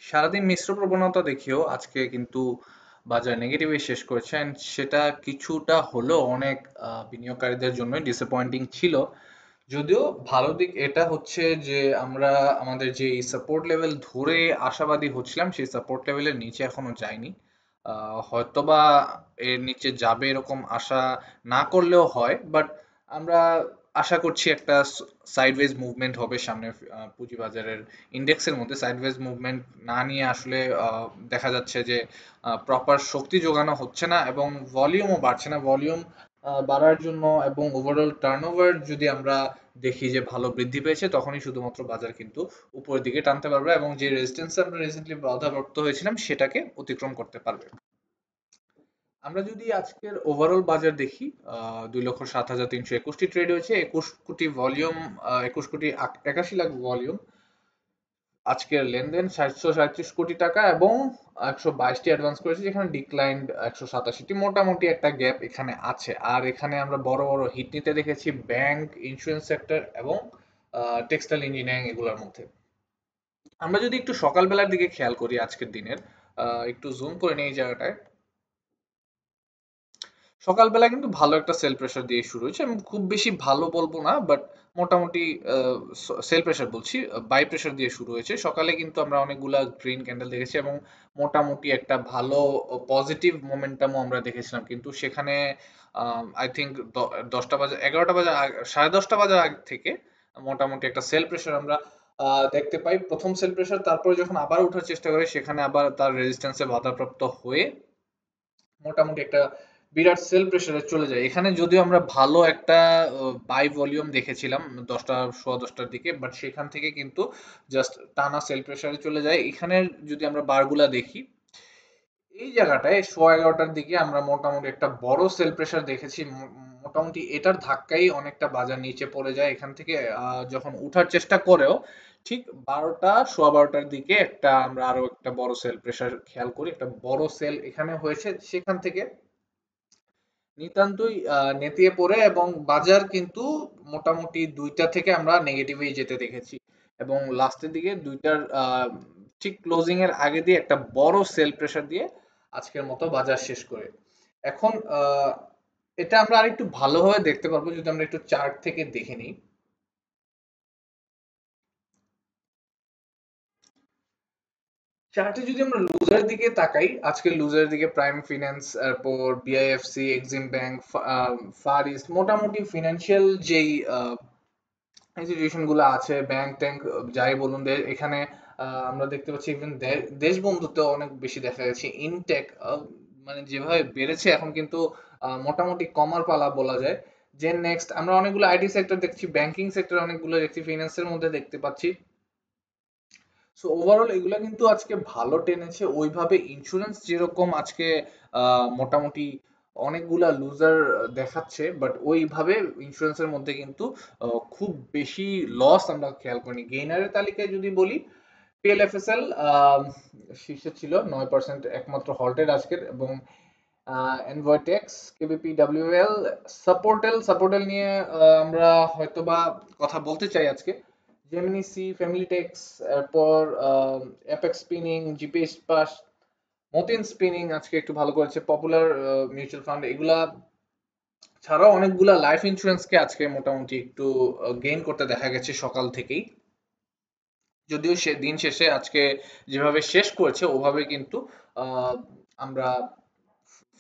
সারাদিন মিশ্র প্রবণতা দেখিয়েও আজকে কিন্তু বাজার নেগেটিভে শেষ করেছে and সেটা কিছুটা হলেও অনেক বিনিয়োগকারীদের জন্য ডিসঅ্যাপয়েন্টিং ছিল। যদিও ভালো দিক এটা হচ্ছে যে আমরা আমাদের যে সাপোর্ট লেভেল ধরে আশাবাদী হচ্ছিলাম সেই সাপোর্ট লেভেলের নিচে এখনো যায়নি। হয়তোবা এর নিচে যাবে এরকম আশা না করলেও হয়, বাট আমরা আশা করছি একটা সাইডওয়েজ মুভমেন্ট হবে সামনে। পুঁজিবাজারের ইন্ডেক্সের মধ্যে সাইডওয়েজ মুভমেন্ট না নিয়ে আসলে দেখা যাচ্ছে যে প্রপার শক্তি যোগানো হচ্ছে না এবং ভলিউমও বাড়ছে না। ভলিউম বাড়ার জন্য এবং ওভারঅল টার্নওভার যদি আমরা দেখি যে ভালো বৃদ্ধি পেয়েছে, তখনই শুধুমাত্র বাজার কিন্তু উপরের দিকে টানতে পারবে এবং যে রেজিস্ট্যান্সে আমরা রিসেন্টলি বাধাপ্রাপ্ত হয়েছিলাম সেটাকে অতিক্রম করতে পারবে। আমরা যদি আজকের ওভারঅল বাজার দেখি, 2,07,321টি ট্রেড হয়েছে, 21 কোটি ভলিউম, 21,81,00,000 ভলিউম। আজকের লেনদেন 737 কোটি টাকা এবং 122টি অ্যাডভান্স করেছে, যেখানে ডিক্লাইন্ড 187টি। মোটামুটি একটা গ্যাপ এখানে আছে। আর এখানে আমরা বড় বড় হিট নিতে দেখেছি ব্যাংক, ইন্স্যুরেন্স সেক্টর এবং টেক্সটাইল ইঞ্জিনিয়ারিং এগুলোর মধ্যে। আমরা যদি একটু সকালবেলার দিকে খেয়াল করি আজকের দিনের, একটু জুম করে নিই এই জায়গাটায়। সকালবেলা কিন্তু ভালো একটা সেল প্রেসার দিয়ে শুরু হয়েছে। আমি খুব বেশি ভালো বলবো না, বাট মোটামুটি সেল প্রেসার বলছি, বাই প্রেসার দিয়ে শুরু হয়েছে। সকালে কিন্তু আমরা অনেকগুলা গ্রিন ক্যান্ডেল দেখেছি এবং মোটামুটি একটা ভালো পজিটিভ মোমেন্টামও আমরা দেখেছিলাম, কিন্তু সেখানে আই থিঙ্ক 10টা বাজে, 11টা বাজে, 10:30 বাজার আগ থেকে মোটামুটি একটা সেল প্রেসার আমরা দেখতে পাই। প্রথম সেল প্রেসার, তারপরে যখন আবার ওঠার চেষ্টা করে সেখানে আবার তার রেজিস্ট্যান্সে বাধাপ্রাপ্ত হয়ে মোটামুটি একটা বিরাট সেল প্রেসারে চলে যায়। এখানে যদিও আমরা ভালো একটা বাই ভলিউম দেখেছিলাম 10টা, 10:15 দিকে, বাট সেখান থেকে কিন্তু জাস্ট টানা সেল প্রেসারে চলে যায়। এখানে যদি আমরা বারগুলা দেখি, এই জায়গাটায় 11:15টার দিকে আমরা মোটামুটি একটা বড় সেল প্রেসার দেখেছি। মোটামুটি এটার ধাক্কাই অনেকটা বাজার নিচে পড়ে যায়। এখান থেকে যখন উঠার চেষ্টা করেও ঠিক 12টা, 12:15টার দিকে একটা আমরা আরো একটা বড় সেল প্রেসার খেয়াল করি, একটা বড় সেল এখানে হয়েছে। সেখান থেকে নিতান্তই নেতিয়ে পড়ে এবং বাজার কিন্তু মোটামুটি 2টা থেকে আমরা নেগেটিভেই যেতে দেখেছি এবং লাস্টের দিকে 2টার ঠিক ক্লোজিং এর আগে দিয়ে একটা বড় সেল প্রেসার দিয়ে আজকের মতো বাজার শেষ করে। এখন এটা আমরা আরেকটু ভালোভাবে দেখতে পারবো যদি আমরা একটু চার্ট থেকে দেখে নিই। চার্টে যদি আমরা লুজার দিকে তাকাই, আজকে লুজার দিকে প্রাইম ফিন্যান্স, এরপর BIFC, Exim bank, Far East, মোটামুটি ফিনান্সিয়াল যেই ইনস্টিটিউশন গুলো আছে, ব্যাংক ট্যাঙ্ক যাই বলুন, এখানে আমরা দেখতে পাচ্ছি ইভেন দেশ বন্ধুত্ব অনেক বেশি দেখা যাচ্ছে। ইনটেক মানে যেভাবে বেড়েছে এখন কিন্তু মোটামুটি কমার পালা বলা যায়। যে নেক্সট আমরা অনেকগুলো আইটি সেক্টর দেখছি, ব্যাংকিং সেক্টর অনেকগুলো দেখছি, ফিনান্সের মধ্যে দেখতে পাচ্ছি। সো ওভারঅল এগুলা কিন্তু আজকে ভালো টেনেছে। ওইভাবে ইন্স্যুরেন্স যেরকম আজকে মোটামুটি অনেকগুলা লুজার দেখাচ্ছে, বাট ওইভাবে ইন্স্যুরেন্সের মধ্যে কিন্তু খুব বেশি লস আমরা খেয়াল করিনি। গেইনারের তালিকায় যদি বলি, পিএলএফএসএল শীর্ষে ছিল 9%, একমাত্র হল্টেড আজকের, এবং এনভয়টেক্স, কেবিপি, ডাব্লিউএল, সাপোর্টেল নিয়ে আমরা হয়তোবা কথা বলতে চাই আজকে। জেমিনি সি, ফ্যামিলি টেক্স, এরপর অ্যাপেক্স স্পিনিং, জিপিএস পাস, মতিন স্পিনিং আজকে একটু ভালো করেছে, পপুলার মিউচুয়াল ফান্ড, এগুলা ছাড়াও অনেকগুলা লাইফ ইন্স্যুরেন্সকে আজকে মোটামুটি একটু গেইন করতে দেখা গেছে সকাল থেকেই। যদিও সে দিন শেষে আজকে যেভাবে শেষ করেছে ওভাবে কিন্তু আহ, আমরা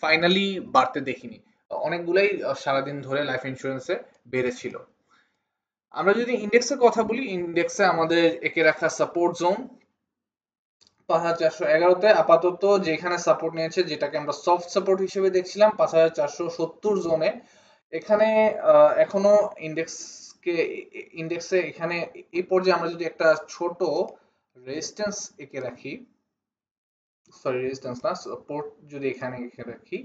ফাইনালি বাড়তে দেখিনি। অনেকগুলাই সারাদিন ধরে লাইফ ইন্স্যুরেন্সে বেড়েছিল। আমরা যদি ইন্ডেক্সের কথা বলি, ইন্ডেক্সে আমাদের একে রাখা সাপোর্ট জোন 5,411-তে আপাতত যেখানে সাপোর্ট নিয়েছে, যেটাকে আমরা সফট সাপোর্ট হিসেবে দেখছিলাম 5,470 জোনে। এখানে এখনো ইন্ডেক্সে এখানে এই পর্যায়ে আমরা যদি একটা ছোট রেজিস্ট্যান্স এঁকে রাখি, সরি রেজিস্ট্যান্স না, সাপোর্ট যদি এখানে এঁকে রাখি,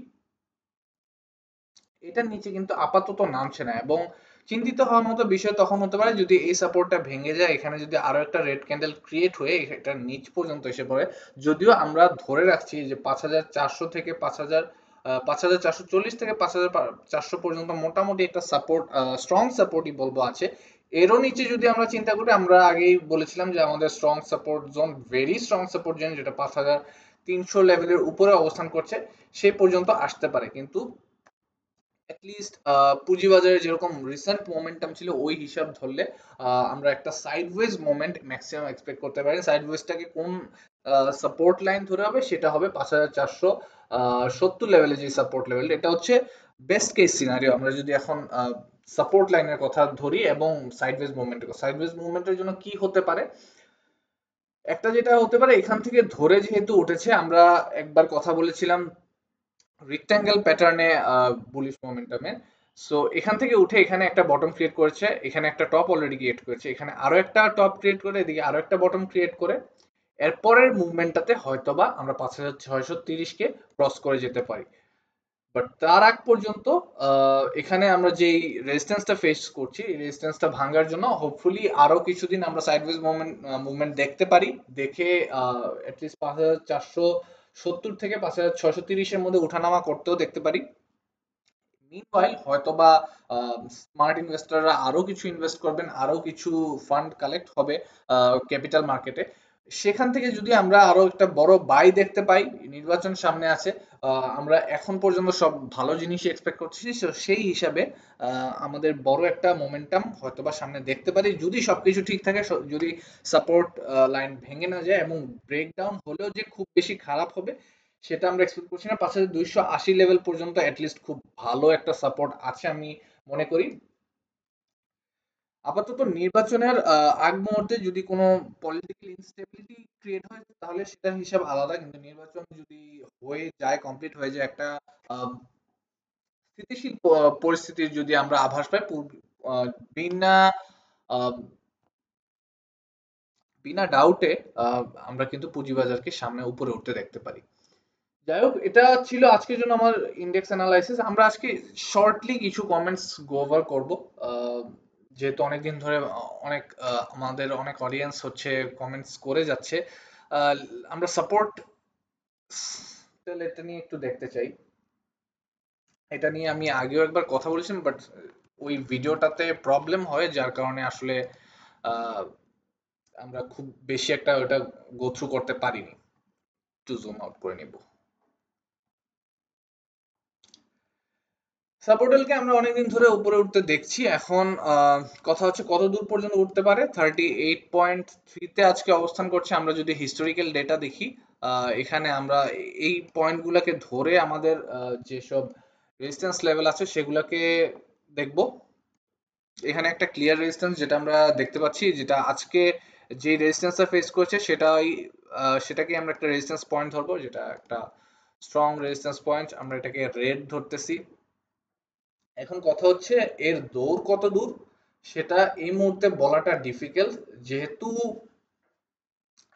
এটার নিচে কিন্তু আপাতত নামছে না এবং চিন্তিত হওয়ার মতো বিষয় তখন হতে পারে যদি এই সাপোর্টটা ভেঙে যায়, এখানে যদি আরো একটা রেড ক্যান্ডেল ক্রিয়েট হয়ে এটার নিচ পর্যন্ত এসে পড়ে। যদিও আমরা ধরে রাখছি যে 5,400 থেকে 5,440 থেকে 5,400 পর্যন্ত মোটামুটি একটা সাপোর্ট, স্ট্রং সাপোর্টই বলবো আছে। এরও নিচে যদি আমরা চিন্তা করি, আমরা আগেই বলেছিলাম যে আমাদের strong support zone, very strong support zone, যেটা 5300 লেভেলের উপরে অবস্থান করছে, সেই পর্যন্ত আসতে পারে। কিন্তু অ্যাটলিস্ট পুঁজিবাজারে যেরকম রিসেন্ট মোমেন্টাম ছিল ওই হিসাব ধরলে আমরা একটা সাইডওয়েজ মোমেন্ট ম্যাক্সিমাম এক্সপেক্ট করতে পারি। সাইডওয়েজটাকে কোন সাপোর্ট লাইন ধরে হবে, সেটা হবে 5470 লেভেলে। যে সাপোর্ট লেভেল, এটা হচ্ছে বেস্ট কেস সিনারিও। আমরা যদি এখন সাপোর্ট লাইনের কথা ধরি এবং সাইডওয়েজ মুভমেন্টের জন্য কি হতে পারে, একটা যেটা হতে পারে, এখান থেকে ধরে যেহেতু উঠেছে, আমরা একবার কথা বলেছিলাম রেক্ট্যাঙ্গেল প্যাটার্নে বুলিশ মোমেন্টামে। সো এখান থেকে উঠে এখানে একটা বটম ক্রিয়েট করেছে, এখানে একটা টপ অলরেডি ক্রিয়েট করেছে, এখানে আরো একটা টপ ক্রিয়েট করে, এদিকে আরো একটা বটম ক্রিয়েট করে এরপরের মুভমেন্টটাতে হয়তোবা আমরা 5630 কে ক্রস করে যেতে পারি। বাট তার আগ পর্যন্ত এখানে আমরা যেই রেজিস্ট্যান্সটা ফেস করছি, এই রেজিস্ট্যান্সটা ভাঙার জন্য হোপফুলি আরো কিছুদিন আমরা সাইডওয়েজ মুভমেন্ট দেখতে পারি। দেখে অ্যাটলিস্ট 5470 থেকে 5630-এর মধ্যে উঠানামা করতেও দেখতে পারি। মিনওয়াইল হয়তোবা স্মার্ট ইনভেস্টররা আরো কিছু ইনভেস্ট করবেন, আরো কিছু ফান্ড কালেক্ট হবে ক্যাপিটাল মার্কেটে। সেখান থেকে যদি আমরা আরো একটা বড় বাই দেখতে পাই, নির্বাচন সামনে আছে, আমরা এখন পর্যন্ত সব ভালো জিনিসই এক্সপেক্ট করছি, so সেই হিসাবে আমাদের বড় একটা মোমেন্টাম হয়তোবা সামনে দেখতে পারি, যদি সবকিছু ঠিক থাকে, যদি সাপোর্ট লাইন ভেঙে না যায়, এবং ব্রেকডাউন হলেও যে খুব বেশি খারাপ হবে সেটা আমরা এক্সপেক্ট করছি না। 5280 লেভেল পর্যন্ত অ্যাটলিস্ট খুব ভালো একটা সাপোর্ট আছে আমি মনে করি। আপাতত নির্বাচনের আগ মুহূর্তে যদি কোনো পলিটিক্যাল ইনস্টেবিলিটি ক্রিয়েট হয় তাহলে সেটার হিসাব আলাদা, কিন্তু নির্বাচন যদি হয়ে যায়, কমপ্লিট হয়ে যায়, একটা আহ, স্থিতিশীল পরিস্থিতির যদি আমরা আভাস পাই, আহ, বিনা আহ, বিনা ডাউটে আমরা কিন্তু পুঁজিবাজারকে সামনে উপরে উঠতে দেখতে পারি। যাই হোক, এটা ছিল আজকের জন্য আমার ইন্ডেক্স অ্যানালাইসিস। আমরা আজকে শর্টলি কিছু কমেন্টস গো ওভার করবো, যেহেতু অনেকদিন ধরে অনেক আমাদের অনেক অডিয়েন্স হচ্ছে কমেন্টস করে যাচ্ছে। আহ, আমরা সাপোর্ট এটা নিয়ে একটু দেখতে চাই। এটা নিয়ে আমি আগেও একবার কথা বলেছিলাম, বাট ওই ভিডিওটাতে প্রবলেম হয়, যার কারণে আসলে আহ, আমরা খুব বেশি একটা ওটা গো থ্রু করতে পারিনি। একটু জুম আউট করে নিব। সাপোর্টেলকে আমরা অনেকদিন ধরে উপরে উঠতে দেখছি। এখন কথা হচ্ছে কত দূর পর্যন্ত উঠতে পারে। 38.3-তে আজকে অবস্থান করছে। আমরা যদি হিস্টোরিক্যাল ডেটা দেখি, এখানে আমরা এই পয়েন্টগুলোকে ধরে আমাদের যেসব রেজিস্ট্যান্স লেভেল আছে সেগুলোকে দেখব। এখানে একটা ক্লিয়ার রেজিস্ট্যান্স যেটা আমরা দেখতে পাচ্ছি, যেটা আজকে যে রেজিস্ট্যান্সটা ফেস করছে সেটাকে আমরা একটা রেজিস্ট্যান্স পয়েন্ট ধরবো, যেটা একটা স্ট্রং রেজিস্ট্যান্স পয়েন্ট। আমরা এটাকে রেড ধরতেছি। এখন কথা হচ্ছে এর দৌড় কত দূর সেটা এই মুহূর্তে বলাটা ডিফিকাল্ট, যেহেতু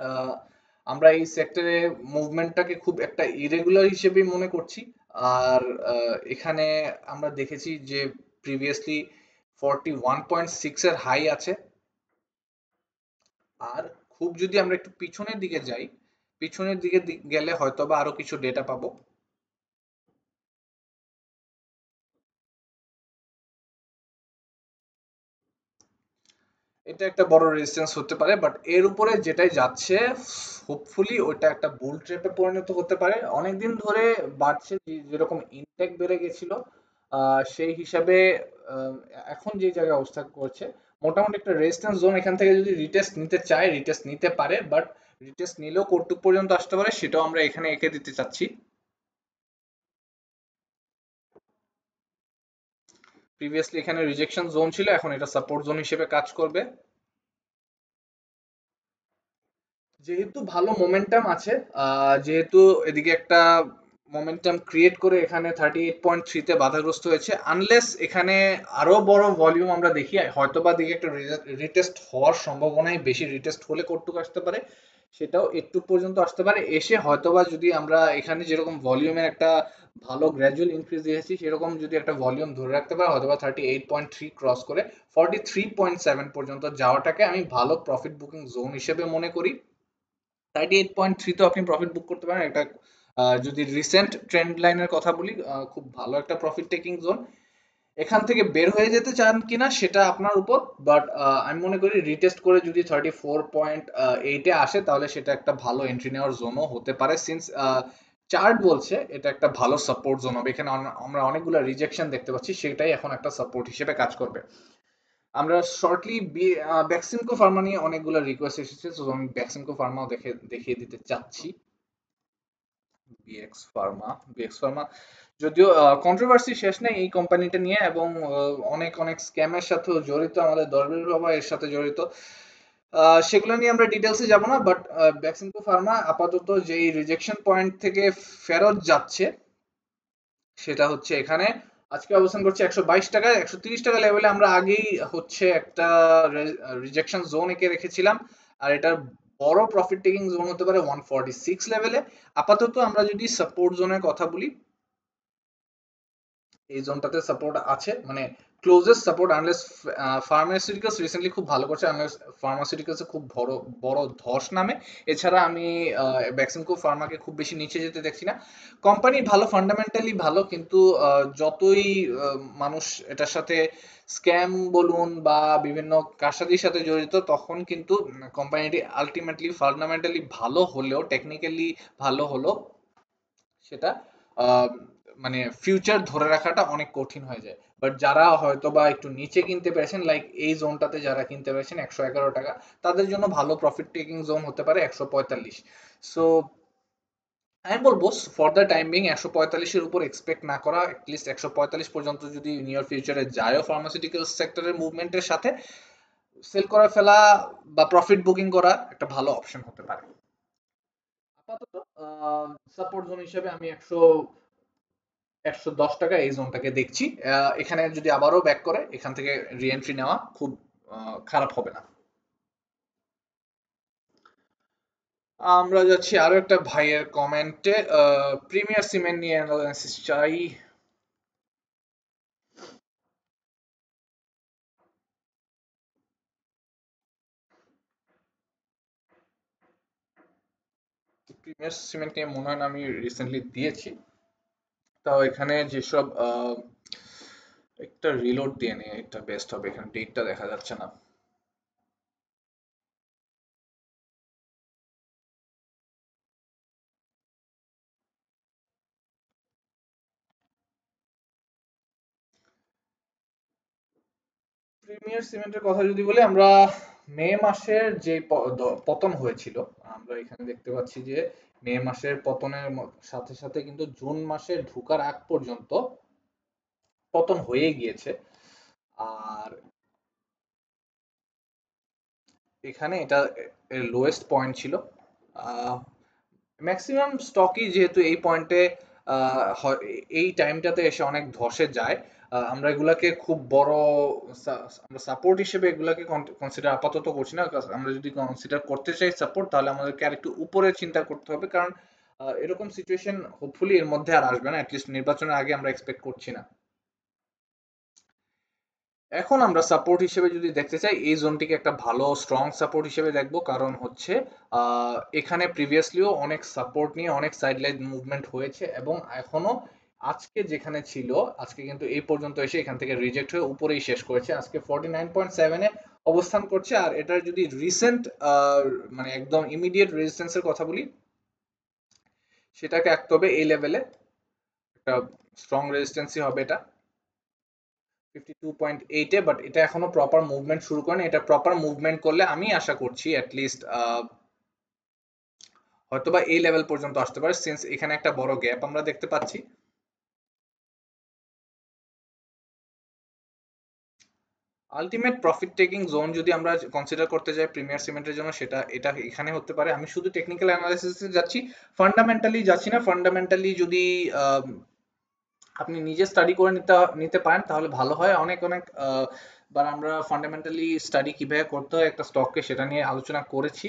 আহ, আমরা এই সেক্টরে মুভমেন্টটাকে খুব একটা ইরেগুলার হিসেবেই মনে করছি। আর এখানে আমরা দেখেছি যে প্রিভিয়াসলি 41.6 এর হাই আছে। আর খুব যদি আমরা একটু পিছনের দিকে যাই, পিছনের দিকে গেলে হয়তোবা আরো কিছু ডেটা পাবো। এটা একটা বড় রেজিস্ট্যান্স হতে পারে, বাট এর উপরে যেটাই যাচ্ছে হোপফুলি ওটা একটা বুল ট্র্যাপে পরিণত হতে পারে। অনেকদিন ধরে বাড়ছে, যেরকম ইনটেক বেড়ে গেছিল, সেই হিসাবে আহ, এখন যে জায়গায় অবস্থান করছে মোটামুটি একটা রেজিস্ট্যান্স জোন। এখান থেকে যদি রিটেস্ট নিতে চায় রিটেস্ট নিতে পারে, বাট রিটেস্ট নিলেও কতটুকু পর্যন্ত আসতে পারে সেটাও আমরা এখানে এঁকে দিতে চাচ্ছি। প্রিভিয়াসলি এখানে রিজেকশন জোন ছিল, এখন এটা সাপোর্ট জোন হিসেবে কাজ করবে। যেহেতু ভালো মোমেন্টাম আছে, যেহেতু এদিকে একটা মোমেন্টাম ক্রিয়েট করে এখানে 38.3-তে বাধাগ্রস্ত হয়েছে, আনলেস এখানে আরো বড় ভলিউম আমরা দেখি, হয়তোবা দিকে একটা রিটেস্ট হওয়ার সম্ভাবনাই বেশি। রিটেস্ট হলে কতটুকু আসতে পারে, সেটাও একটু পর্যন্ত আসতে পারে। এসে হয়তোবা যদি আমরা এখানে যেরকম ভলিউমের একটা ভালো গ্র্যাজুয়াল ইনক্রিজ দিয়েছি, সেরকম যদি একটা ভলিউম ধরে রাখতে পারে, হয়তোবা 38.3 ক্রস করে 43.7 পর্যন্ত যাওয়াটাকে আমি ভালো প্রফিট বুকিং জোন হিসেবে মনে করি। 38.3 তো আপনি প্রফিট বুক করতে পারেন। এটা যদি রিসেন্ট ট্রেন্ড লাইনের কথা বলি, খুব ভালো একটা প্রফিট টেকিং জোন। এখান থেকে বের হয়ে যেতে চান কিনা সেটা আপনার উপর, বাট আমি মনে করি রিটেস্ট করে যদি 34.8 এ আসে তাহলে সেটা একটা ভালো এন্ট্রি নেওয়ার জোনও হতে পারে, সিন্স চার্ট বলছে এটা একটা ভালো সাপোর্ট জোন হবে। এখানে আমরা অনেকগুলো রিজেকশন দেখতে পাচ্ছি, সেটাই এখন একটা সাপোর্ট হিসেবে কাজ করবে। আমরা শর্টলি ব্যাক্সিমকো ফার্মা নিয়ে অনেকগুলো রিকোয়েস্ট এসেছে, তো আমি ব্যাক্সিমকো ফার্মাও দেখিয়ে দিতে চাচ্ছি। বিএক্স ফার্মা যদিও কন্ট্রোভার্সি শেষ নেই এই কোম্পানিটা নিয়ে, এবং অনেক অনেক স্ক্যামের সাথেও জড়িত, আমাদের দরবেশ বাবা এর সাথে জড়িত। সেগুলো নিয়ে আমরা ডিটেলসে যাব না, বাট ব্যাক্সিমকো ফার্মা আপাতত যেই রিজেকশন পয়েন্ট থেকে ফেরত যাচ্ছে সেটা হচ্ছে এখানে আজকে অবস্থান করছে 122 টাকা, 130 টাকা লেভেলে আমরা আগেই হচ্ছে একটা রিজেকশন জোন এঁকে রেখেছিলাম, আর এটার বড় প্রফিট টেকিং জোন হতে পারে 146 লেভেলে। আপাতত আমরা যদি সাপোর্ট জোনের কথা বলি, এই জোনটাতে সাপোর্ট আছে, মানে closest support, unless pharmaceuticals recently খুব ভালো করছে, আনলেস ফার্মাসিউটিক্যালস খুব বড় বড় ধস নামে। এছাড়া আমি ব্যাক্সিমকো ফার্মাকে খুব বেশি নিচে যেতে দেখছি না। কোম্পানি ভালো, ফান্ডামেন্টালি ভালো, কিন্তু যতই মানুষ এটার সাথে স্ক্যাম বলুন বা বিভিন্ন কারসাজির সাথে জড়িত, তখন কিন্তু কোম্পানিটি আলটিমেটলি ফান্ডামেন্টালি ভালো হলেও, টেকনিক্যালি ভালো হলেও সেটা আহ, মানে ফিউচার ধরে রাখাটা অনেক কঠিন হয়ে যায়। বাট যারা হয়তো বা একটু নিচে কিনতে পেরেছেন, লাইক এই জোনটাতে যারা কিনতে পেরেছেন 111 টাকা, তাদের জন্য ভালো প্রফিট টেকিং জোন হতে পারে 145। সো আমি বলবো ফর দ্য টাইম বিং 145-এর উপর এক্সপেক্ট না করা, অ্যাটলিস্ট 145 পর্যন্ত যদি নিয়ার ফিউচারে যায়ও ফার্মাসিউটিক্যাল সেক্টরের মুভমেন্টের সাথে, সেল করে ফেলা বা প্রফিট বুকিং করা একটা ভালো অপশন হতে পারে। আপাতত সাপোর্ট জোন হিসেবে আমি 110 টাকা এই জোনটাকে দেখছি। এখানে যদি আবারও ব্যাক করে এখান থেকে রিএন্ট্রি নেওয়া খুব খারাপ হবে না। আমরা যাচ্ছি আরো একটা ভাইয়ের কমেন্টে, প্রিমিয়ার সিমেন্ট নিয়ে অ্যানালাইসিস চাই। প্রিমিয়ার সিমেন্ট নিয়ে মনে হয় না আমি রিসেন্টলি দিয়েছি। তাও এখানে যেসব একটা রিলোড দিয়ে নিয়ে এটা বেস্ট হবে, এখানে ডেটটা দেখা যাচ্ছে না। প্রিমিয়ার সিমেন্টের কথা যদি বলি, আমরা মে মাসের যে পতন হয়েছিল, আমরা এখানে দেখতে পাচ্ছি যে মে মাসের পতনের সাথে সাথে কিন্তু জুন মাসে ঢোকার আগ পর্যন্ত পতন হয়ে গিয়েছে। আর এখানে এটা এর লোয়েস্ট পয়েন্ট ছিল। ম্যাক্সিমাম স্টকই যেহেতু এই পয়েন্টে এই টাইমটাতে এসে অনেক ধসে যায়, আমরা এগুলাকে খুব বড় আমরা সাপোর্ট হিসেবে এগুলাকে কনসিডার আপাতত করছি না। আমরা যদি কনসিডার করতে চাই সাপোর্ট, তাহলে আমাদেরকে আর একটু উপরে চিন্তা করতে হবে, কারণ এরকম সিচুয়েশন হোপফুলি এর মধ্যে আর আসবে না, অ্যাটলিস্ট নির্বাচনের আগে আমরা এক্সপেক্ট করছি না। এখন আমরা সাপোর্ট হিসেবে যদি দেখতে চাই, এই জোনটিকে একটা ভালো স্ট্রং সাপোর্ট হিসেবে দেখবো, কারণ হচ্ছে এখানে প্রিভিয়াসলিও অনেক সাপোর্ট নিয়ে অনেক সাইডলাইন মুভমেন্ট হয়েছে, এবং এখনো আজকে যেখানে ছিল, আজকে কিন্তু এই পর্যন্ত এসে এখান থেকে রিজেক্ট হয়ে উপরেই শেষ করেছে, আজকে 49.7-এ অবস্থান করছে। আর এটার যদি রিসেন্ট মানে একদম ইমিডিয়েট রেজিস্ট্যান্সের কথা বলি, সেটাকে আঁকতে হবে এই লেভেলে, একটা স্ট্রং রেজিস্ট্যান্সই হবে এটা 52.8-এ। বাট এটা এখনো প্রপার মুভমেন্ট শুরু করেনি, এটা প্রপার মুভমেন্ট করলে আমি আশা করছি অ্যাটলিস্ট হয়তোবা এই লেভেল পর্যন্ত আসতে পারে, সিন্স এখানে একটা বড় গ্যাপ আমরা দেখতে পাচ্ছি। আলটিমেট প্রফিট টেকিং জোন যদি আমরা কনসিডার করতে যাই প্রিমিয়ার সিমেন্টের জন্য, সেটা এটা এখানে হতে পারে। আমি শুধু টেকনিক্যাল অ্যানালাইসিসে যাচ্ছি, ফান্ডামেন্টালি যাচ্ছি না। ফান্ডামেন্টালি যদি আপনি নিজে স্টাডি করে নিতে পারেন তাহলে ভালো হয়। অনেক অনেক বার আমরা ফান্ডামেন্টালি স্টাডি কিভাবে করতে হয় একটা স্টককে, সেটা নিয়ে আলোচনা করেছি।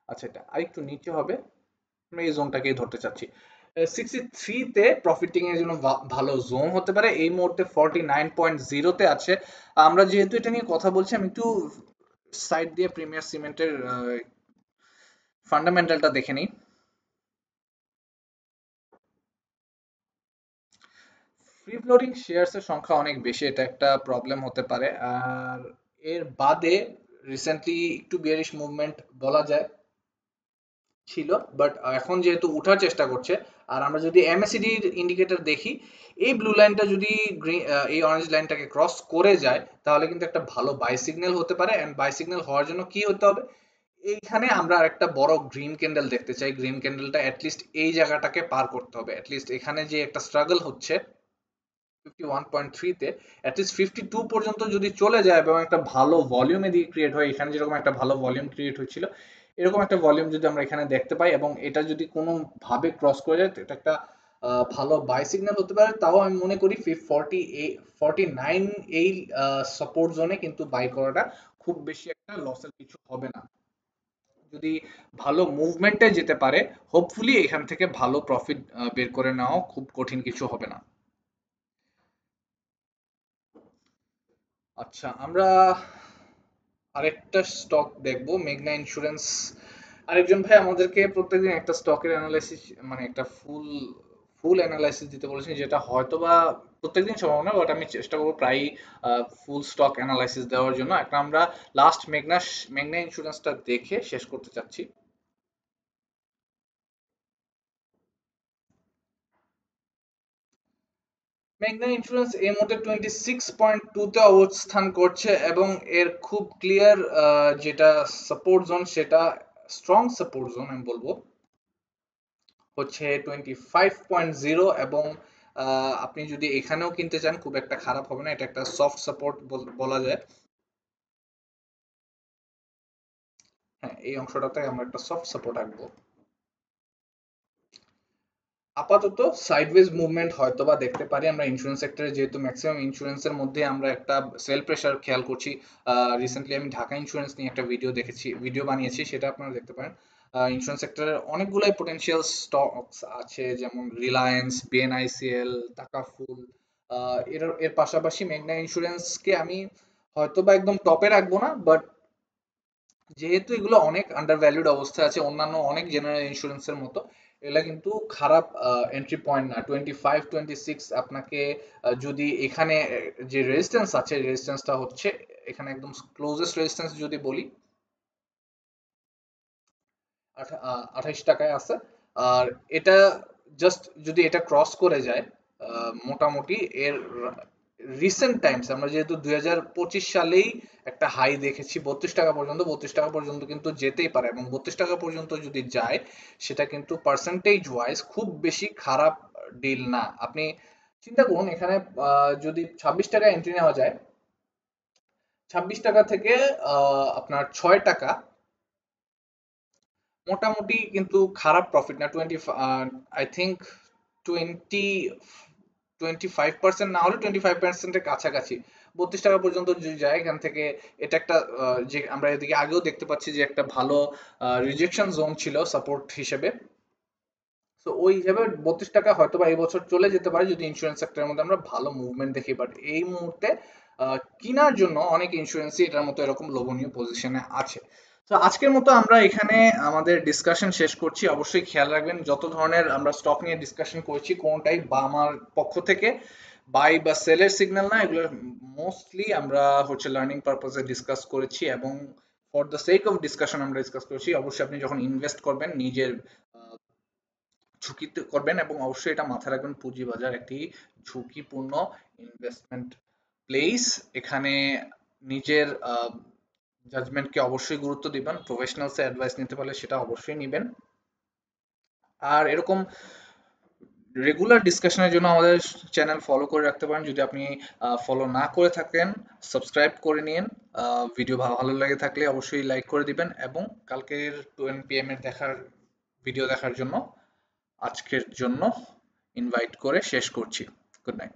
আচ্ছা, এটা আরেকটু নিচে হবে, আমরা এই জোনটাকেই ধরতে চাচ্ছি। 63-তে প্রফিটিং এর জন্য ভালো জোন হতে পারে। এই মুহূর্তে 49.0-তে আছে। আমরা যেহেতু এটা নিয়ে কথা বলছি, আমি একটু সাইড দিয়ে প্রিমিয়ার সিমেন্টের ফান্ডামেন্টালটা দেখে নিই। ফ্রি ফ্লোটিং শেয়ারস এর সংখ্যা অনেক বেশি, এটা একটা প্রবলেম হতে পারে। আর এর বাদে রিসেন্টলি একটু বিয়ারিশ মুভমেন্ট বলা যায় ছিল, বাট এখন যেহেতু উঠার চেষ্টা করছে। আর আমরা যদি এমএসিডি ইন্ডিকেটর দেখি, এই ব্লু লাইনটা যদি এই অরেঞ্জ লাইনটাকে ক্রস করে যায় তাহলে কিন্তু একটা ভালো বাই সিগন্যাল হতে পারে। এন্ড বাই সিগন্যাল হওয়ার জন্য কি হতে হবে, এইখানে আমরা একটা বড় গ্রিন ক্যান্ডেল দেখতে চাই। গ্রিন ক্যান্ডেলটা অ্যাটলিস্ট এই জায়গাটাকে পার করতে হবে। অ্যাটলিস্ট এখানে যে একটা স্ট্রাগল হচ্ছে 51.3 তে, অ্যাটলিস্ট 52 পর্যন্ত যদি চলে যায় এবং একটা ভালো ভলিউম এদিকে ক্রিয়েট হয়, এখানে যেরকম একটা ভালো ভলিউম ক্রিয়েট হয়েছিল এরকম একটা ভলিউম যদি আমরা এখানে দেখতে পাই এবং এটা যদি কোনো ভাবে ক্রস করে যায়, তো এটা একটা ভালো বাই সিগন্যাল হতে পারে। তাও আমি মনে করি 49 এই সাপোর্ট জোনে কিন্তু বাই করাটা খুব বেশি একটা লসের কিছু হবে না। যদি ভালো মুভমেন্টে যেতে পারে, হোপফুলি এখান থেকে ভালো প্রফিট বের করে নেওয়া খুব কঠিন কিছু হবে না। আচ্ছা, আমরা আরেকটা স্টক দেখবো, মেঘনা ইন্স্যুরেন্স। আরেকজন ভাই আমাদেরকে প্রত্যেকদিন একটা স্টকের অ্যানালাইসিস, মানে একটা ফুল ফুল অ্যানালাইসিস দিতে বলেছেন, যেটা হয়তো বা প্রত্যেকদিন সম্ভব না, বাট আমি চেষ্টা করবো প্রায় ফুল স্টক অ্যানালাইসিস দেওয়ার জন্য। একটা আমরা লাস্ট মেঘনা ইন্স্যুরেন্সটা দেখে শেষ করতে চাচ্ছি। মেঘনা ইন্স্যুরেন্স এই মুহূর্তে 26.2 তে অবস্থান করছে এবং এর খুব ক্লিয়ার যেটা সাপোর্ট জোন, সেটা স্ট্রং সাপোর্ট জোন আমি বলবো হচ্ছে 25.0। এবং আপনি যদি এখানেও কিনতে চান খুব একটা খারাপ হবে না, এটা একটা সফট সাপোর্ট বলা যায়। হ্যাঁ, এই অংশটাতে আমরা একটা সফট সাপোর্ট আঁকবো। আপাতত সাইডওয়েজ মুভমেন্ট হয়তোবা দেখতে পারি আমরা ইন্স্যুরেন্স সেক্টরে, যেহেতু ম্যাক্সিমাম ইন্স্যুরেন্সের মধ্যে আমরা একটা সেল প্রেসার খেয়াল করছি। রিসেন্টলি আমি ঢাকা ইন্স্যুরেন্স নিয়ে একটা ভিডিও বানিয়েছি, সেটা আপনারা দেখতে পারেন। ইন্স্যুরেন্স সেক্টরের অনেকগুলাই পটেনশিয়াল স্টকস আছে, যেমন রিলায়েন্স, বিএনআইসিএল, টাকাফুল। এর পাশাপাশি মেঘনা ইন্স্যুরেন্সকে আমি হয়তোবা একদম টপে রাখবো না, বাট যেহেতু এগুলো অনেক আন্ডার ভ্যালুড অবস্থায় আছে অন্যান্য অনেক জেনারেল ইন্স্যুরেন্সের মতো, এগুলা কিন্তু খারাপ এন্ট্রি পয়েন্ট না। 25-26 আপনাকে যদি এখানে যে রেজিস্ট্যান্স আছে, রেজিস্ট্যান্সটা হচ্ছে এখানে একদম ক্লোজেস্ট রেজিস্ট্যান্স যদি বলি 28 টাকায় আছে। আর এটা জাস্ট যদি এটা ক্রস করে যায়, মোটামুটি এর রিসেন্ট টাইমস আমরা যেহেতু 2025 সালেই একটা হাই দেখেছি 32 টাকা পর্যন্ত, 32 টাকা পর্যন্ত কিন্তু যেতেই পারে। এবং 32 টাকা পর্যন্ত যদি যায়, সেটা কিন্তু পার্সেন্টেজ ওয়াইজ খুব বেশি খারাপ ডিল না। আপনি চিন্তা করুন, এখানে যদি 26 টাকা এন্ট্রি নেওয়া যায়, 26 টাকা থেকে আপনার 6 টাকা, মোটামুটি কিন্তু খারাপ প্রফিট না। আই থিঙ্ক 25% না হলে 25%-এর কাছাকাছি 32 টাকা পর্যন্ত যদি যায় এখান থেকে। এটা একটা যে আমরা এদিকে আগেও দেখতে পাচ্ছি যে একটা ভালো রিজেকশন জোন ছিল সাপোর্ট হিসেবে। তো ওই হিসাবে 32 টাকা হয়তো বা এই বছর চলে যেতে পারে যদি ইন্স্যুরেন্স সেক্টরের মধ্যে আমরা ভালো মুভমেন্ট দেখি। বাট এই মুহূর্তে কেনার জন্য অনেক ইন্স্যুরেন্সই এটার মতো এরকম লোভনীয় পজিশনে আছে। তো আজকের মতো আমরা এখানে আমাদের ডিসকাশন শেষ করছি। অবশ্যই খেয়াল রাখবেন, যত ধরনের আমরা স্টক নিয়ে ডিসকাশন করছি কোনটাই বা আমার পক্ষ থেকে বাই বা সেলের সিগন্যাল না, এগুলো মোস্টলি আমরা হচ্ছে লার্নিং পারপোজে ডিসকাস করেছি এবং for the sake of discussion আমরা ডিসকাস করেছি। অবশ্যই আপনি যখন ইনভেস্ট করবেন নিজের ঝুঁকিতে করবেন এবং অবশ্যই এটা মাথায় রাখবেন, পুঁজিবাজার একটি ঝুঁকিপূর্ণ ইনভেস্টমেন্ট প্লেস। এখানে নিজের জাজমেন্টকে অবশ্যই গুরুত্ব দিবেন, প্রফেশনালস এর অ্যাডভাইস নিতে পারলে সেটা অবশ্যই নিবেন। আর এরকম রেগুলার ডিসকাশনের জন্য আমাদের চ্যানেল ফলো করে রাখতে পারেন। যদি আপনি ফলো না করে থাকেন, সাবস্ক্রাইব করে নিন। ভিডিও ভালো লেগে থাকলে অবশ্যই লাইক করে দিবেন এবং কালকের 12 PM এর ভিডিও দেখার জন্য আজকের জন্য ইনভাইট করে শেষ করছি। Good night.